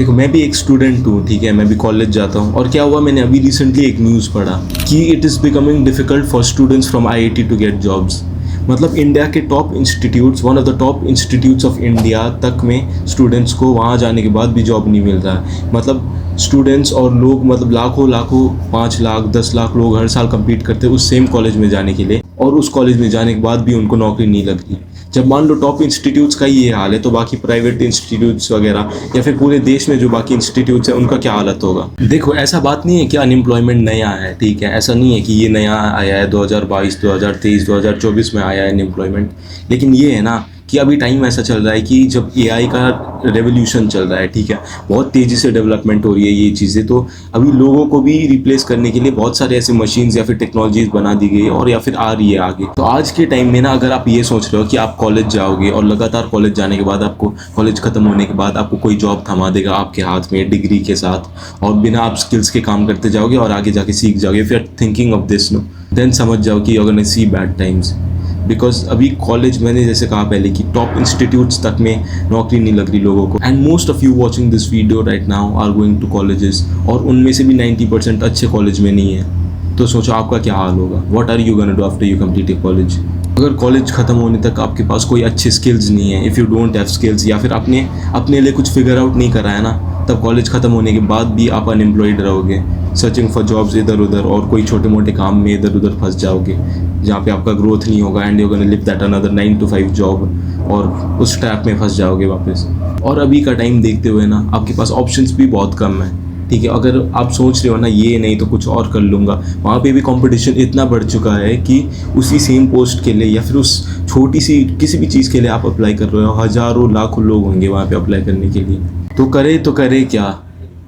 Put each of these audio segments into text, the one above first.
देखो मैं भी एक स्टूडेंट हूँ, ठीक है, मैं भी कॉलेज जाता हूँ। और क्या हुआ, मैंने अभी रिसेंटली एक न्यूज़ पढ़ा कि it is becoming difficult for students from IIT to get jobs. मतलब इंडिया के top institutes, one of the top institutes of India तक में स्टूडेंट्स को वहाँ जाने के बाद भी जॉब नहीं मिल रहा है। मतलब स्टूडेंट्स और लोग, मतलब लाखों लाखों, 5 लाख 10 लाख लोग हर साल compete करते हैं उस सेम कॉलेज में जाने के लिए, और उस कॉलेज में जाने के बाद भी उनको नौकरी नहीं लग रही। जब मान लो टॉप इंस्टीट्यूट्स का ही ये हाल है, तो बाकी प्राइवेट इंस्टीट्यूट्स वगैरह या फिर पूरे देश में जो बाकी इंस्टीट्यूट्स हैं उनका क्या हालत होगा। देखो ऐसा बात नहीं है कि अनएम्प्लॉयमेंट नया है, ठीक है, ऐसा नहीं है कि ये नया आया है 2022 2023 2024 में आया है अनएम्प्लॉयमेंट। लेकिन ये है ना कि अभी टाइम ऐसा चल रहा है कि जब एआई का रेवोल्यूशन चल रहा है, ठीक है, बहुत तेज़ी से डेवलपमेंट हो रही है ये चीज़ें, तो अभी लोगों को भी रिप्लेस करने के लिए बहुत सारे ऐसे मशीन्स या फिर टेक्नोलॉजीज बना दी गई और या फिर आ रही है आगे। तो आज के टाइम में ना, अगर आप ये सोच रहे हो कि आप कॉलेज जाओगे और लगातार कॉलेज जाने के बाद आपको, कॉलेज ख़त्म होने के बाद आपको कोई जॉब थमा देगा आपके हाथ में डिग्री के साथ, और बिना आप स्किल्स के काम करते जाओगे और आगे जाके सीख जाओगे, फिर thinking of this no, then समझ जाओ कि you are gonna see bad times. Because अभी कॉलेज, मैंने जैसे कहा पहले कि टॉप इंस्टीट्यूट्स तक में नौकरी नहीं लग रही लोगों को। And most of you watching this video right now are going to colleges, और उनमें से भी 90% अच्छे कॉलेज में नहीं है। तो सोचो आपका क्या हाल होगा। What are you gonna do after you complete your college. अगर कॉलेज ख़त्म होने तक आपके पास कोई अच्छे स्किल्स नहीं है, if you don't have skills, या फिर आपने अपने लिए कुछ फिगर आउट नहीं करा है ना, तब कॉलेज ख़त्म होने के बाद भी आप अनएम्प्लॉयड रहोगे, सर्चिंग फॉर जॉब्स इधर उधर, और कोई छोटे मोटे काम में इधर उधर फंस जाओगे जहाँ पे आपका ग्रोथ नहीं होगा, and you gonna live that another 9 to 5 job, और उस ट्रैप में फंस जाओगे वापस। और अभी का टाइम देखते हुए ना, आपके पास ऑप्शंस भी बहुत कम है, ठीक है। अगर आप सोच रहे हो ना ये नहीं तो कुछ और कर लूँगा, वहाँ पे भी कंपटीशन इतना बढ़ चुका है कि उसी सेम पोस्ट के लिए या फिर उस छोटी सी किसी भी चीज़ के लिए आप अप्लाई कर रहे हो, हज़ारों लाखों लोग होंगे वहाँ पे अप्लाई करने के लिए। तो करे क्या।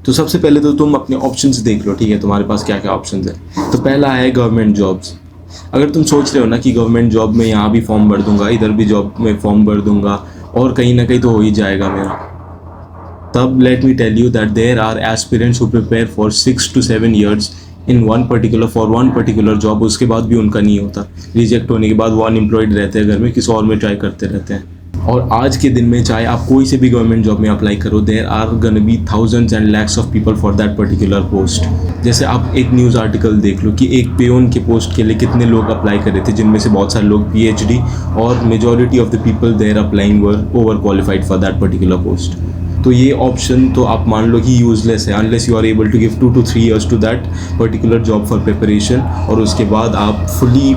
तो सबसे पहले तो तुम अपने ऑप्शंस देख लो, ठीक है, तुम्हारे पास क्या क्या ऑप्शंस है। तो पहला है गवर्नमेंट जॉब्स। अगर तुम सोच रहे हो ना कि गवर्नमेंट जॉब में यहाँ भी फॉर्म भर दूंगा, इधर भी जॉब में फॉर्म भर दूंगा, और कहीं ना कहीं तो हो ही जाएगा मेरा, तब let me tell you that there are aspirants who prepare for 6 to 7 years इन वन पर्टिकुलर जॉब, उसके बाद भी उनका नहीं होता। रिजेक्ट होने के बाद वो अनएम्प्लॉयड रहते हैं घर में, किसी और में ट्राई करते रहते हैं। और आज के दिन में चाहे आप कोई से भी गवर्नमेंट जॉब में अप्लाई करो, there are gonna be thousands and lakhs of people for that particular post. जैसे आप एक न्यूज़ आर्टिकल देख लो कि एक पेयोन के पोस्ट के लिए कितने लोग अप्लाई कर रहे थे, जिनमें से बहुत सारे लोग पीएचडी, और majority of the people there applying were over qualified for that particular post. तो ये ऑप्शन तो आप मान लो कि यूजलेस है unless you are able to give 2 to 3 years to that particular job for preparation, और उसके बाद आप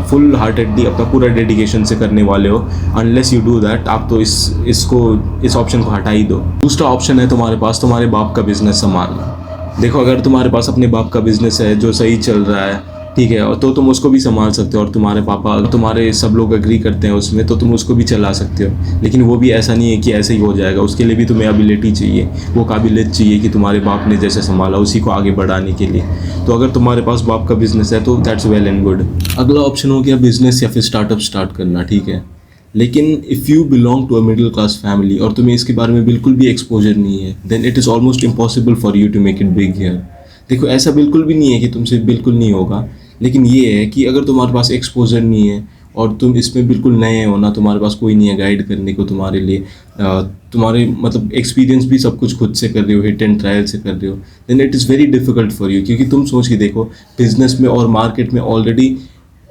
फुल हार्टेडली अपना पूरा डेडिकेशन से करने वाले हो। अनलेस यू डू दैट, आप तो इस ऑप्शन को हटा ही दो। दूसरा ऑप्शन है तुम्हारे पास, तुम्हारे बाप का बिजनेस संभालना। देखो अगर तुम्हारे पास अपने बाप का बिजनेस है जो सही चल रहा है, ठीक है, और तो तुम उसको भी संभाल सकते हो, और तुम्हारे पापा, तुम्हारे सब लोग एग्री करते हैं उसमें, तो तुम उसको भी चला सकते हो। लेकिन वो भी ऐसा नहीं है कि ऐसे ही हो जाएगा, उसके लिए भी तुम्हें एबिलिटी चाहिए, वो काबिलियत चाहिए कि तुम्हारे बाप ने जैसे संभाला उसी को आगे बढ़ाने के लिए। तो अगर तुम्हारे पास बाप का बिजनेस है तो दैट्स वेल एंड गुड। अगला ऑप्शन हो गया बिजनेस या फिर स्टार्टअप स्टार्ट करना, ठीक है। लेकिन if you belong to a middle class family और तुम्हें इसके बारे में बिल्कुल भी एक्सपोजर नहीं है, then it is almost impossible for you to make it big here. देखो ऐसा बिल्कुल भी नहीं है कि तुमसे बिल्कुल नहीं होगा, लेकिन ये है कि अगर तुम्हारे पास एक्सपोजर नहीं है और तुम इसमें बिल्कुल नए हो ना, तुम्हारे पास कोई नहीं है गाइड करने को तुम्हारे लिए, तुम्हारे मतलब एक्सपीरियंस भी सब कुछ खुद से कर रहे हो, हिट एंड ट्रायल से कर रहे हो, then it is very difficult for you. क्योंकि तुम सोच के देखो, बिजनेस में और मार्केट में ऑलरेडी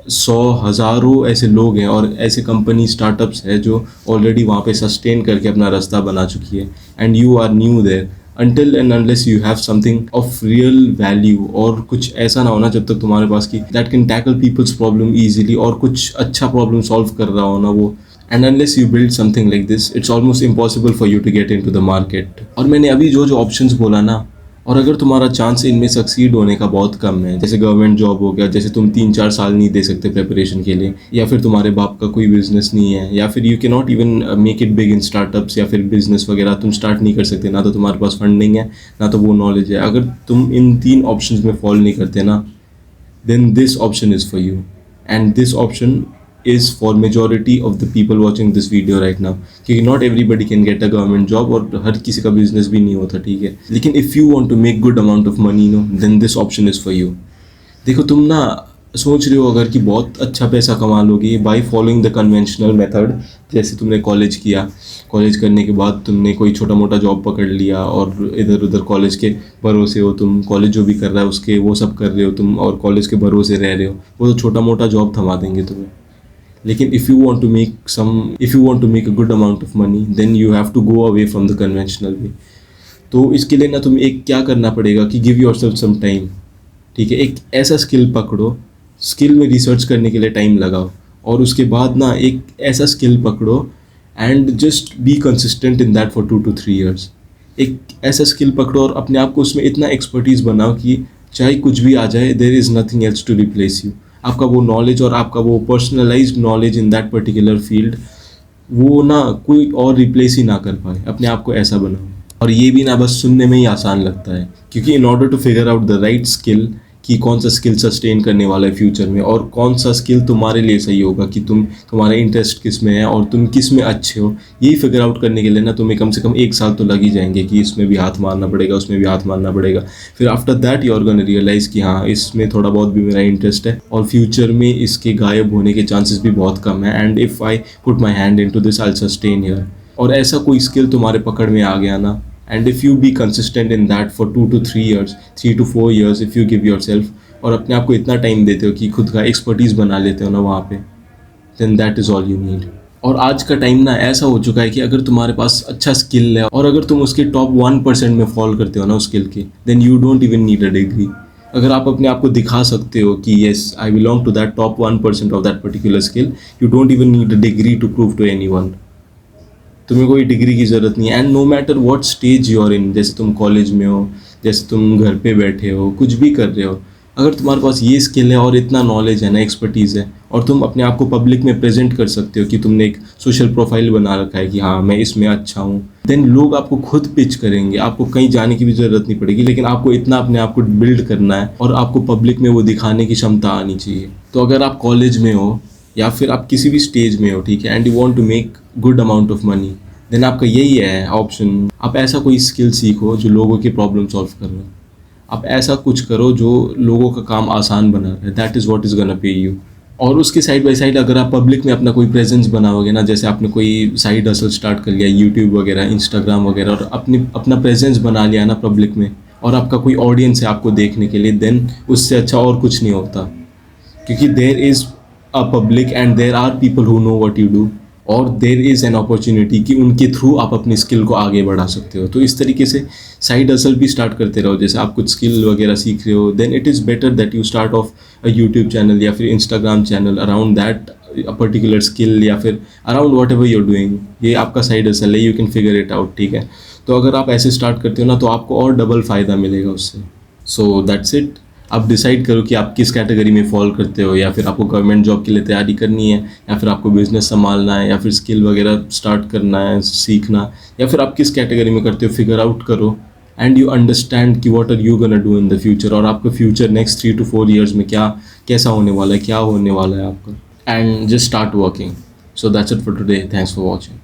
100 हज़ारों ऐसे लोग हैं और ऐसे कंपनी स्टार्टअप्स है जो ऑलरेडी वहाँ पे सस्टेन करके अपना रास्ता बना चुकी है, and you are new there. until and unless you have something of real value, और कुछ ऐसा ना होना जब तक तुम्हारे पास की that can tackle people's problem easily, और कुछ अच्छा प्रॉब्लम सॉल्व कर रहा हो ना वो, and unless you build something like this, it's almost impossible for you to get into the market। और मैंने अभी जो जो ऑप्शंस बोला ना, और अगर तुम्हारा चांस इनमें सक्सीड होने का बहुत कम है, जैसे गवर्नमेंट जॉब हो गया, जैसे तुम 3-4 साल नहीं दे सकते प्रिपरेशन के लिए, या फिर तुम्हारे बाप का कोई बिजनेस नहीं है, या फिर you can not even make it big in startups या फिर बिजनेस वगैरह तुम स्टार्ट नहीं कर सकते, ना तो तुम्हारे पास फंडिंग है ना तो वो नॉलेज है, अगर तुम इन 3 ऑप्शंस में फॉलो नहीं करते ना, then this option is for you, and this option is for majority of the people watching this video right now, क्योंकि not everybody can get a government job और हर किसी का business भी नहीं होता, ठीक है। लेकिन if you want to make good amount of money, then this option is for you। देखो तुम ना सोच रहे हो अगर कि बहुत अच्छा पैसा कमा लोगे by following the conventional method, जैसे तुमने कॉलेज किया, कॉलेज करने के बाद तुमने कोई छोटा मोटा जॉब पकड़ लिया और इधर उधर कॉलेज के भरोसे हो तुम, कॉलेज जो भी कर रहा है उसके वो सब कर रहे हो तुम और कॉलेज के भरोसे रह रहे हो, वो तो छोटा मोटा जॉब थमा देंगे तुम्हें। लेकिन if you want to make a good amount of money then you have to go away from the conventional way. तो इसके लिए ना तुम्हें एक क्या करना पड़ेगा कि गिव योरसेल्फ सम टाइम, ठीक है। एक ऐसा स्किल पकड़ो, स्किल में रिसर्च करने के लिए टाइम लगाओ, और उसके बाद ना एक ऐसा स्किल पकड़ो and just be consistent in that for 2 to 3 years। एक ऐसा स्किल पकड़ो और अपने आप को उसमें इतना एक्सपर्टीज़ बनाओ कि चाहे कुछ भी आ जाए there is nothing else to replace you. आपका वो नॉलेज और आपका वो personalised knowledge in that particular field, वो ना कोई और रिप्लेस ही ना कर पाए। अपने आप को ऐसा बनाओ। और ये भी ना बस सुनने में ही आसान लगता है, क्योंकि in order to figure out the right skill कि कौन सा स्किल सस्टेन करने वाला है फ्यूचर में और कौन सा स्किल तुम्हारे लिए सही होगा कि तुम्हारा इंटरेस्ट किस में है और तुम किस में अच्छे हो, यही फिगर आउट करने के लिए ना तुम्हें कम से कम 1 साल तो लग ही जाएंगे कि इसमें भी हाथ मारना पड़ेगा, उसमें भी हाथ मारना पड़ेगा। फिर after that you are gonna realise कि हाँ इसमें थोड़ा बहुत भी मेरा इंटरेस्ट है और फ्यूचर में इसके गायब होने के चांसेस भी बहुत कम है, and if I put my hand into this I sustain here. और ऐसा कोई स्किल तुम्हारे पकड़ में आ गया ना, and if you be consistent in that for 2 to 3 years, 3 to 4 years, if you give yourself, और अपने आप को इतना टाइम देते हो कि खुद का एक्सपर्टीज़ बना लेते हो ना वहाँ पे, then that is all you need। और आज का टाइम ना ऐसा हो चुका है कि अगर तुम्हारे पास अच्छा स्किल है और अगर तुम उसके टॉप 1% में फॉल करते हो ना उस स्किल के, then you don't even need a degree। अगर आप अपने आप को दिखा सकते हो कि yes I belong to that top 1% of that particular skill, you don't even need a degree to prove to anyone। तुम्हें कोई डिग्री की ज़रूरत नहीं है। And no matter what stage you are in, जैसे तुम कॉलेज में हो, जैसे तुम घर पे बैठे हो, कुछ भी कर रहे हो, अगर तुम्हारे पास ये स्किल है और इतना नॉलेज है ना, एक्सपर्टीज़ है, और तुम अपने आप को पब्लिक में प्रेजेंट कर सकते हो कि तुमने एक सोशल प्रोफाइल बना रखा है कि हाँ मैं इसमें अच्छा हूँ, देन लोग आपको खुद पिच करेंगे। आपको कहीं जाने की भी ज़रूरत नहीं पड़ेगी, लेकिन आपको इतना अपने आप को बिल्ड करना है और आपको पब्लिक में वो दिखाने की क्षमता आनी चाहिए। तो अगर आप कॉलेज में हो या फिर आप किसी भी स्टेज में हो, ठीक है, and you want to make good amount of money, then आपका यही है ऑप्शन। आप ऐसा कोई स्किल सीखो जो लोगों की प्रॉब्लम सॉल्व कर रहा है। आप ऐसा कुछ करो जो लोगों का काम आसान बना रहा है, that is what is gonna pay you. और उसके साइड बाय साइड अगर आप पब्लिक में अपना कोई प्रेजेंस बनाओगे ना, जैसे आपने कोई साइड हसल स्टार्ट कर लिया, यूट्यूब वगैरह, इंस्टाग्राम वगैरह, और अपना प्रेजेंस बना लिया ना पब्लिक में, और आपका कोई ऑडियंस है आपको देखने के लिए, देन उससे अच्छा और कुछ नहीं होता। क्योंकि there is a public and there are people who know what you do, और देर इज़ एन अपॉर्चुनिटी कि उनके थ्रू आप अपनी स्किल को आगे बढ़ा सकते हो। तो इस तरीके से साइड हसल भी स्टार्ट करते रहो। जैसे आप कुछ स्किल वगैरह सीख रहे हो, then it is better that you start off a YouTube channel या फिर Instagram channel around that particular skill, या फिर around whatever you're doing. ये आपका साइड हसल है, you can figure it out, ठीक है। तो अगर आप ऐसे स्टार्ट करते हो ना तो आपको और डबल फ़ायदा मिलेगा उससे। So that's it. आप डिसाइड करो कि आप किस कैटेगरी में फॉल करते हो, या फिर आपको गवर्नमेंट जॉब के लिए तैयारी करनी है, या फिर आपको बिजनेस संभालना है, या फिर स्किल वगैरह स्टार्ट करना है, सीखना, या फिर आप किस कैटेगरी में करते हो। फिगर आउट करो एंड यू अंडरस्टैंड कि what are you gonna do in the future, और आपका फ्यूचर नेक्स्ट 3 to 4 years में कैसा होने वाला है, क्या होने वाला है आपका, and just start working. So that's it for today, thanks for watching.